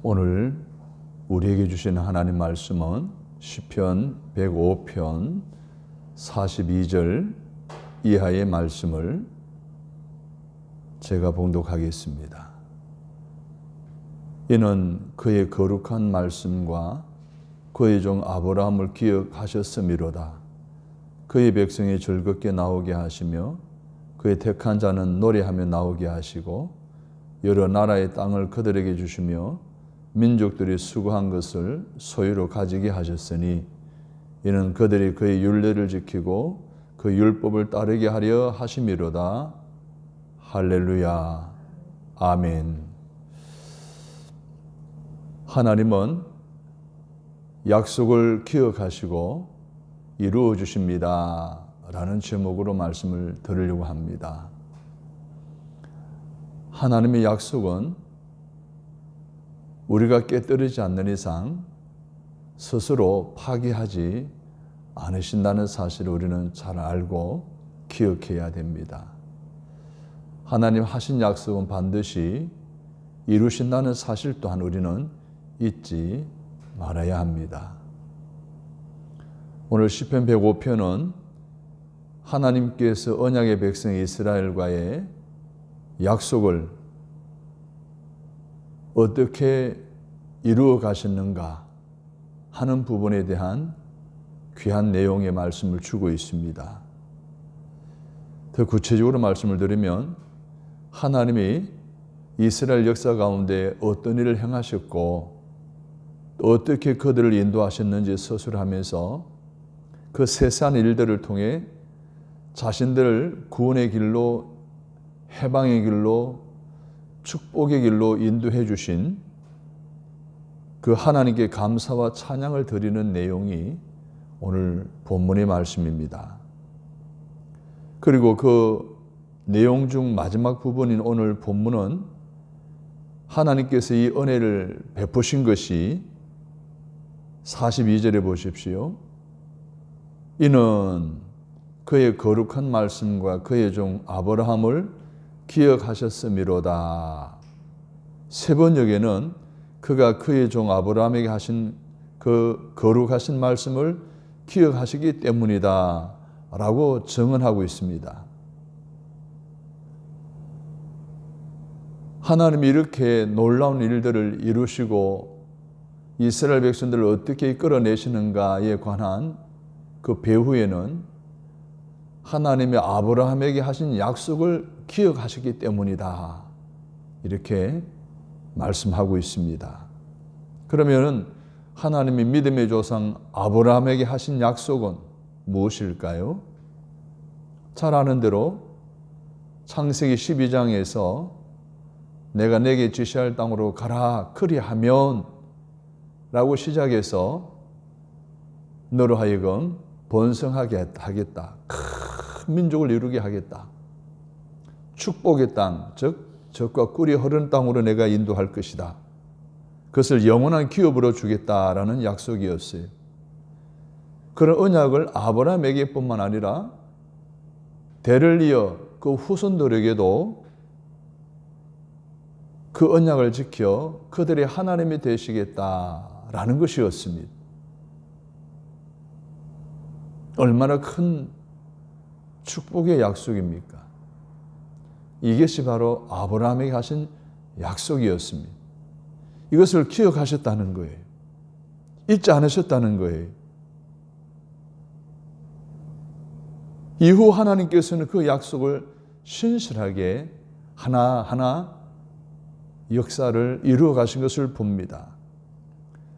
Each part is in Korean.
오늘 우리에게 주신 하나님 말씀은 시편 105편 42절 이하의 말씀을 제가 봉독하겠습니다. 이는 그의 거룩한 말씀과 그의 종 아브라함을 기억하셨음이로다. 그의 백성이 즐겁게 나오게 하시며 그의 택한 자는 노래하며 나오게 하시고 여러 나라의 땅을 그들에게 주시며 민족들이 수고한 것을 소유로 가지게 하셨으니 이는 그들이 그의 율례를 지키고 그 율법을 따르게 하려 하심이로다. 할렐루야. 아멘. 하나님은 약속을 기억하시고 이루어 주십니다 라는 제목으로 말씀을 드리려고 합니다. 하나님의 약속은 우리가 깨뜨리지 않는 이상 스스로 파기하지 않으신다는 사실을 우리는 잘 알고 기억해야 됩니다. 하나님 하신 약속은 반드시 이루신다는 사실 또한 우리는 잊지 말아야 합니다. 오늘 시편 105편은 하나님께서 언약의 백성 이스라엘과의 약속을 어떻게 이루어 가셨는가 하는 부분에 대한 귀한 내용의 말씀을 주고 있습니다. 더 구체적으로 말씀을 드리면 하나님이 이스라엘 역사 가운데 어떤 일을 행하셨고 어떻게 그들을 인도하셨는지 서술하면서 그 세세한 일들을 통해 자신들을 구원의 길로, 해방의 길로, 축복의 길로 인도해 주신 그 하나님께 감사와 찬양을 드리는 내용이 오늘 본문의 말씀입니다. 그리고 그 내용 중 마지막 부분인 오늘 본문은 하나님께서 이 은혜를 베푸신 것이 42절에 보십시오. 이는 그의 거룩한 말씀과 그의 종 아브라함을 기억하셨음이로다. 세 번역에는 그가 그의 종 아브라함에게 하신 그 거룩하신 말씀을 기억하시기 때문이다 라고 증언하고 있습니다. 하나님이 이렇게 놀라운 일들을 이루시고 이스라엘 백성들을 어떻게 이끌어내시는가에 관한 그 배후에는 하나님이 아브라함에게 하신 약속을 기억하시기 때문이다. 이렇게 말씀하고 있습니다. 그러면 하나님이 믿음의 조상 아브라함에게 하신 약속은 무엇일까요? 잘 아는 대로 창세기 12장에서 내가 내게 지시할 땅으로 가라 그리하면 라고 시작해서 너로 하여금 번성하게 하겠다. 큰 민족을 이루게 하겠다. 축복의 땅, 즉 젖과 꿀이 흐르는 땅으로 내가 인도할 것이다. 그것을 영원한 기업으로 주겠다라는 약속이었어요. 그런 언약을 아브라함에게 뿐만 아니라 대를 이어 그 후손들에게도 그 언약을 지켜 그들의 하나님이 되시겠다라는 것이었습니다. 얼마나 큰 축복의 약속입니까? 이것이 바로 아브라함에게 하신 약속이었습니다. 이것을 기억하셨다는 거예요. 잊지 않으셨다는 거예요. 이후 하나님께서는 그 약속을 신실하게 하나하나 역사를 이루어 가신 것을 봅니다.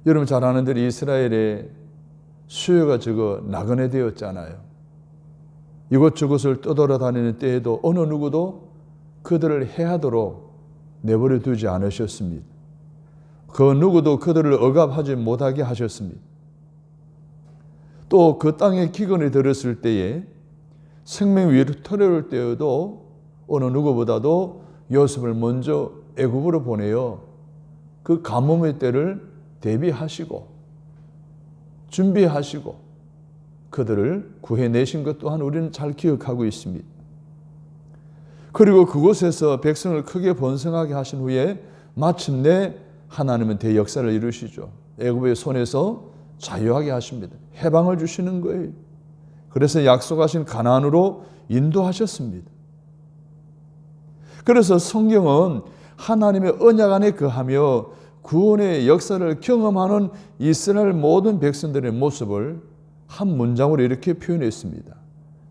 여러분 잘 아는 대로 이스라엘의 수요가 적어 나그네 되었잖아요. 이곳저곳을 떠돌아다니는 때에도 어느 누구도 그들을 해하도록 내버려 두지 않으셨습니다. 그 누구도 그들을 억압하지 못하게 하셨습니다. 또 그 땅에 기근이 들었을 때에 생명 위태로울 때에도 어느 누구보다도 요셉을 먼저 애굽으로 보내어 그 가뭄의 때를 대비하시고 준비하시고 그들을 구해내신 것 또한 우리는 잘 기억하고 있습니다. 그리고 그곳에서 백성을 크게 번성하게 하신 후에 마침내 하나님은 대역사를 이루시죠. 애굽의 손에서 자유하게 하십니다. 해방을 주시는 거예요. 그래서 약속하신 가나안으로 인도하셨습니다. 그래서 성경은 하나님의 언약 안에 거하며 구원의 역사를 경험하는 이스라엘 모든 백성들의 모습을 한 문장으로 이렇게 표현했습니다.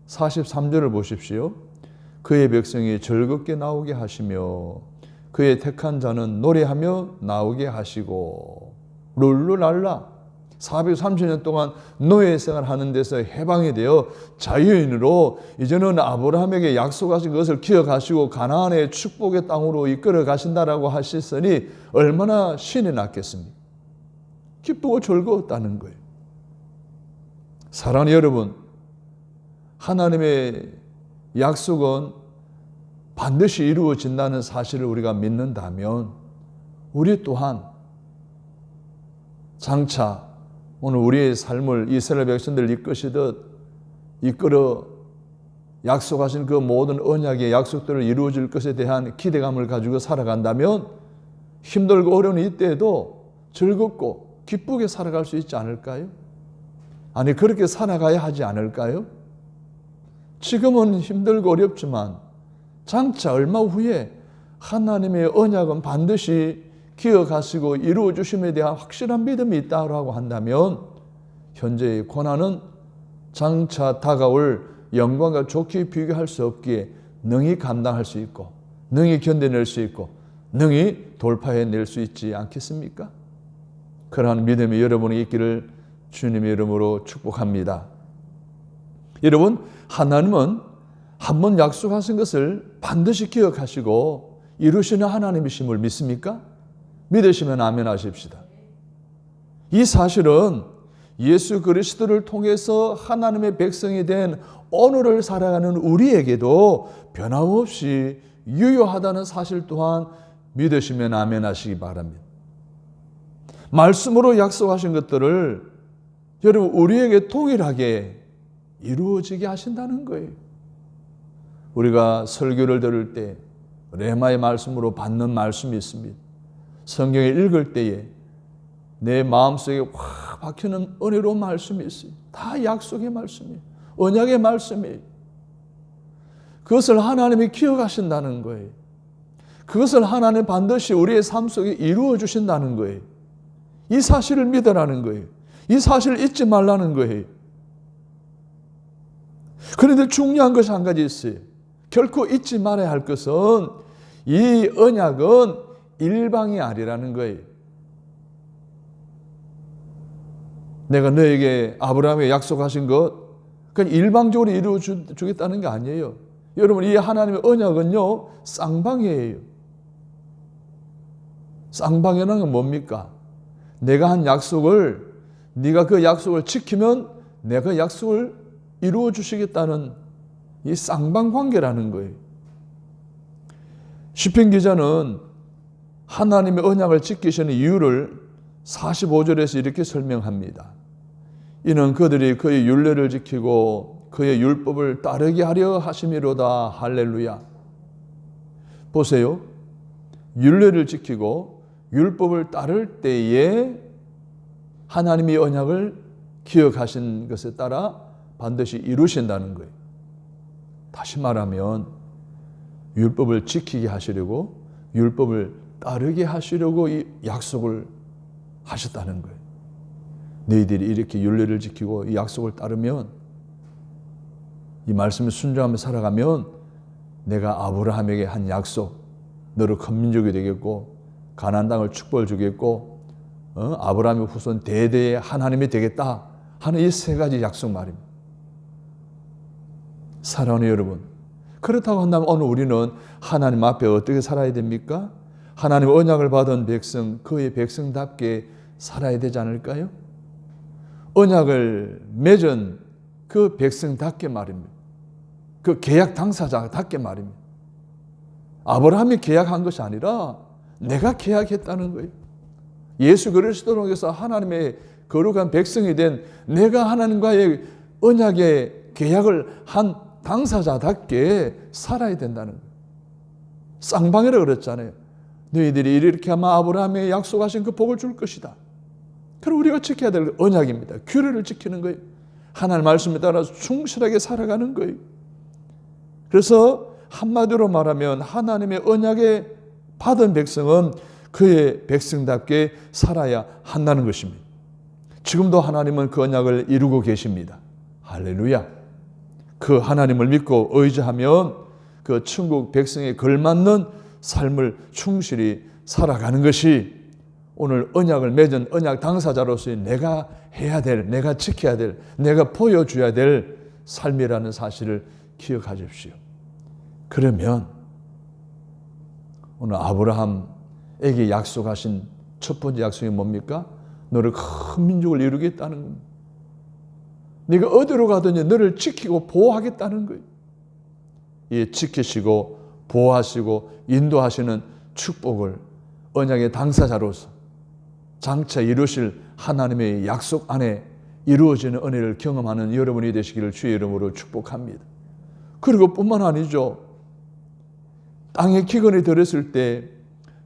43절을 보십시오. 그의 백성이 즐겁게 나오게 하시며 그의 택한 자는 노래하며 나오게 하시고 룰루랄라 430년 동안 노예 생활하는 데서 해방이 되어 자유인으로 이제는 아브라함에게 약속하신 것을 기억하시고 가나안의 축복의 땅으로 이끌어 가신다라고 하셨으니 얼마나 신이 났겠습니까? 기쁘고 즐거웠다는 거예요. 사랑하는 여러분, 하나님의 약속은 반드시 이루어진다는 사실을 우리가 믿는다면 우리 또한 장차 오늘 우리의 삶을 이스라엘 백성들 이끌어 약속하신 그 모든 언약의 약속들을 이루어질 것에 대한 기대감을 가지고 살아간다면 힘들고 어려운 이때에도 즐겁고 기쁘게 살아갈 수 있지 않을까요? 아니 그렇게 살아가야 하지 않을까요? 지금은 힘들고 어렵지만 장차 얼마 후에 하나님의 언약은 반드시 기억하시고 이루어 주심에 대한 확실한 믿음이 있다고 한다면 현재의 고난은 장차 다가올 영광과 좋게 비교할 수 없기에 능히 감당할 수 있고 능히 견뎌낼 수 있고 능히 돌파해낼 수 있지 않겠습니까? 그러한 믿음이 여러분이 있기를 주님의 이름으로 축복합니다. 여러분, 하나님은 한번 약속하신 것을 반드시 기억하시고 이루시는 하나님이심을 믿습니까? 믿으시면 아멘 하십시다. 이 사실은 예수 그리스도를 통해서 하나님의 백성이 된 오늘을 살아가는 우리에게도 변함없이 유효하다는 사실 또한 믿으시면 아멘 하시기 바랍니다. 말씀으로 약속하신 것들을 여러분 우리에게 동일하게 이루어지게 하신다는 거예요. 우리가 설교를 들을 때 레마의 말씀으로 받는 말씀이 있습니다. 성경을 읽을 때에 내 마음속에 확 박히는 은혜로운 말씀이 있어요. 다 약속의 말씀이에요. 언약의 말씀이에요. 그것을 하나님이 기억하신다는 거예요. 그것을 하나님 반드시 우리의 삶 속에 이루어 주신다는 거예요. 이 사실을 믿으라는 거예요. 이 사실을 잊지 말라는 거예요. 그런데 중요한 것이 한 가지 있어요. 결코 잊지 말아야 할 것은 이 언약은 일방이 아니라는 거예요. 내가 너에게 아브라함에 약속하신 것 그냥 일방적으로 이루어 주겠다는 게 아니에요. 여러분 이 하나님의 언약은요 쌍방이에요. 쌍방이라는 건 뭡니까? 내가 한 약속을 네가 그 약속을 지키면 내가 약속을 이루어 주시겠다는 이 쌍방 관계라는 거예요. 시편 기자는 하나님의 언약을 지키시는 이유를 45절에서 이렇게 설명합니다. 이는 그들이 그의 율례를 지키고 그의 율법을 따르게 하려 하심이로다. 할렐루야. 보세요. 율례를 지키고 율법을 따를 때에 하나님의 언약을 기억하신 것에 따라 반드시 이루신다는 거예요. 다시 말하면 율법을 지키게 하시려고 율법을 따르게 하시려고 이 약속을 하셨다는 거예요. 너희들이 이렇게 율례를 지키고 이 약속을 따르면 이 말씀을 순종하며 살아가면 내가 아브라함에게 한 약속 너로 큰 민족이 되겠고 가나안 땅을 축복을 주겠고 아브라함의 후손 대대의 하나님이 되겠다 하는 이 세 가지 약속 말입니다. 사랑하는 여러분, 그렇다고 한다면 오늘 우리는 하나님 앞에 어떻게 살아야 됩니까? 하나님의 언약을 받은 백성, 그의 백성답게 살아야 되지 않을까요? 언약을 맺은 그 백성답게 말입니다. 그 계약 당사자답게 말입니다. 아브라함이 계약한 것이 아니라 내가 계약했다는 거예요. 예수 그리스도로 해서 하나님의 거룩한 백성이 된 내가 하나님과의 언약의 계약을 한 당사자답게 살아야 된다는 거예요. 쌍방이라고 그랬잖아요. 너희들이 이렇게 하면 아브라함의 약속하신 그 복을 줄 것이다. 그럼 우리가 지켜야 될 언약입니다. 규례를 지키는 거예요. 하나님 말씀에 따라서 충실하게 살아가는 거예요. 그래서 한마디로 말하면 하나님의 언약에 받은 백성은 그의 백성답게 살아야 한다는 것입니다. 지금도 하나님은 그 언약을 이루고 계십니다. 할렐루야. 그 하나님을 믿고 의지하면 그 천국 백성에 걸맞는 삶을 충실히 살아가는 것이 오늘 언약을 맺은 언약 당사자로서의 내가 해야 될, 내가 지켜야 될, 내가 보여줘야 될 삶이라는 사실을 기억하십시오. 그러면 오늘 아브라함에게 약속하신 첫 번째 약속이 뭡니까? 너를 큰 민족을 이루겠다는 겁니다. 네가 어디로 가든지 너를 지키고 보호하겠다는 거예요. 이 지키시고 보호하시고 인도하시는 축복을 언약의 당사자로서 장차 이루실 하나님의 약속 안에 이루어지는 은혜를 경험하는 여러분이 되시기를 주의 이름으로 축복합니다. 그리고 뿐만 아니죠. 땅에 기근이 들었을 때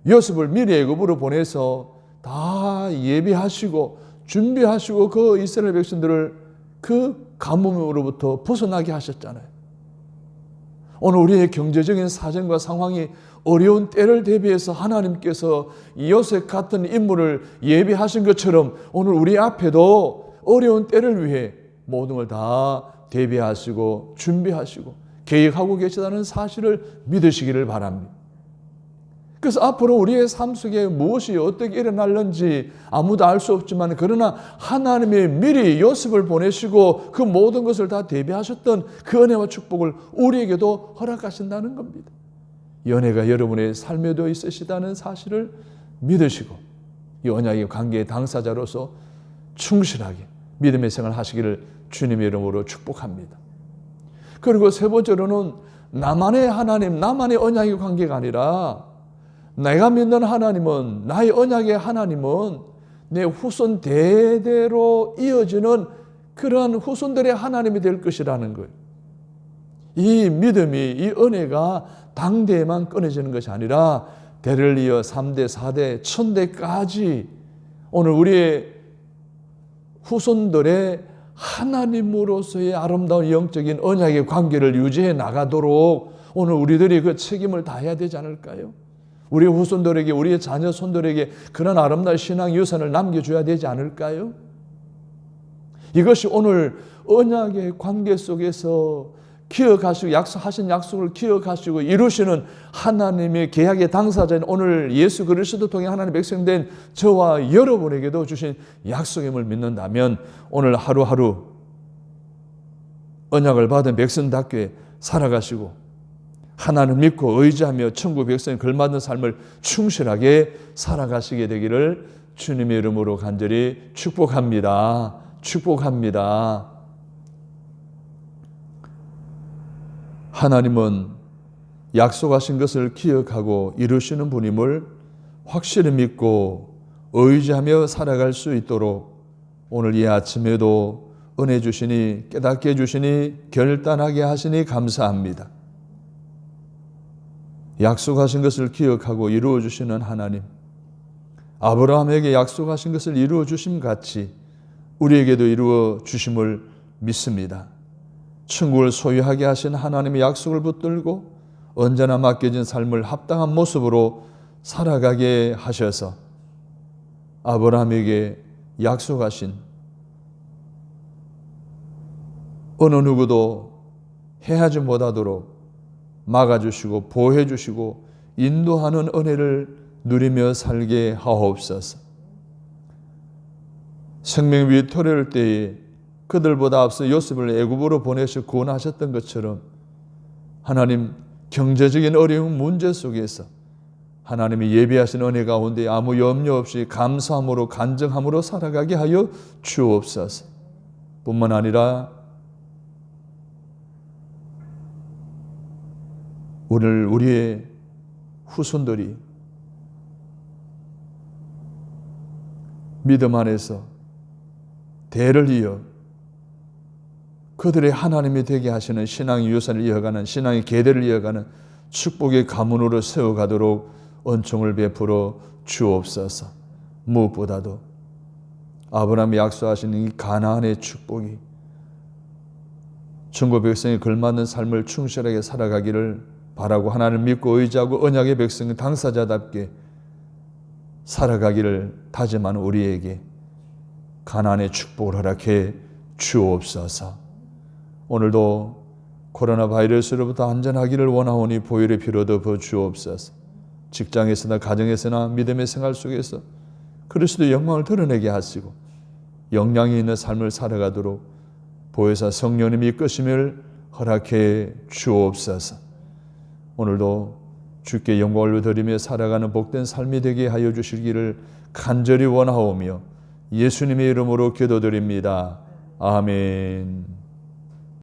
요셉을 미리 애굽으로 보내서 다 예비하시고 준비하시고 그 이스라엘 백성들을 그 가뭄으로부터 벗어나게 하셨잖아요. 오늘 우리의 경제적인 사정과 상황이 어려운 때를 대비해서 하나님께서 요셉 같은 인물을 예비하신 것처럼 오늘 우리 앞에도 어려운 때를 위해 모든 걸 다 대비하시고 준비하시고 계획하고 계시다는 사실을 믿으시기를 바랍니다. 그래서 앞으로 우리의 삶 속에 무엇이 어떻게 일어날는지 아무도 알 수 없지만 그러나 하나님이 미리 요셉을 보내시고 그 모든 것을 다 대비하셨던 그 은혜와 축복을 우리에게도 허락하신다는 겁니다. 연애가 여러분의 삶에도 있으시다는 사실을 믿으시고 이 언약의 관계의 당사자로서 충실하게 믿음의 생활을 하시기를 주님의 이름으로 축복합니다. 그리고 세 번째로는 나만의 하나님, 나만의 언약의 관계가 아니라 내가 믿는 하나님은, 나의 언약의 하나님은 내 후손 대대로 이어지는 그러한 후손들의 하나님이 될 것이라는 거예요. 이 믿음이, 이 은혜가 당대에만 끊어지는 것이 아니라 대를 이어 3대, 4대, 1000대까지 오늘 우리의 후손들의 하나님으로서의 아름다운 영적인 언약의 관계를 유지해 나가도록 오늘 우리들이 그 책임을 다해야 되지 않을까요? 우리 후손들에게, 우리의 자녀 손들에게 그런 아름다운 신앙 유산을 남겨줘야 되지 않을까요? 이것이 오늘 언약의 관계 속에서 기억하시고 약속하신 약속을 기억하시고 이루시는 하나님의 계약의 당사자인 오늘 예수 그리스도 통해 하나님의 백성된 저와 여러분에게도 주신 약속임을 믿는다면 오늘 하루하루 언약을 받은 백성답게 살아가시고 하나님을 믿고 의지하며 천국 백성에 걸맞는 삶을 충실하게 살아가시게 되기를 주님의 이름으로 간절히 축복합니다. 축복합니다. 하나님은 약속하신 것을 기억하고 이루시는 분임을 확실히 믿고 의지하며 살아갈 수 있도록 오늘 이 아침에도 은혜 주시니 깨닫게 해주시니 결단하게 하시니 감사합니다. 약속하신 것을 기억하고 이루어 주시는 하나님, 아브라함에게 약속하신 것을 이루어 주심 같이 우리에게도 이루어 주심을 믿습니다. 천국을 소유하게 하신 하나님의 약속을 붙들고 언제나 맡겨진 삶을 합당한 모습으로 살아가게 하셔서 아브라함에게 약속하신 어느 누구도 해하지 못하도록 막아주시고 보호해주시고 인도하는 은혜를 누리며 살게 하옵소서. 생명 위에 토를 때에 그들보다 앞서 요셉을 애굽으로 보내셔 구원하셨던 것처럼 하나님 경제적인 어려운 문제 속에서 하나님이 예비하신 은혜 가운데 아무 염려 없이 감사함으로 간증함으로 살아가게 하여 주옵소서. 뿐만 아니라 오늘 우리의 후손들이 믿음 안에서 대를 이어 그들의 하나님이 되게 하시는 신앙의 유산을 이어가는 신앙의 계대를 이어가는 축복의 가문으로 세워가도록 은총을 베풀어 주옵소서. 무엇보다도 아브라함이 약속하신 이 가나안의 축복이 천국 백성이 걸맞는 삶을 충실하게 살아가기를 바라고 하나님을 믿고 의지하고 언약의 백성 당사자답게 살아가기를 다짐하는 우리에게 가나안의 축복을 허락해 주옵소서. 오늘도 코로나 바이러스로부터 안전하기를 원하오니 보혈의 피로 덮어 주옵소서. 직장에서나 가정에서나 믿음의 생활 속에서 그리스도의 영광을 드러내게 하시고 영향이 있는 삶을 살아가도록 보혜사 성령님이 이끄심을 허락해 주옵소서. 오늘도 주께 영광을 드리며 살아가는 복된 삶이 되게 하여 주시기를 간절히 원하오며 예수님의 이름으로 기도드립니다. 아멘.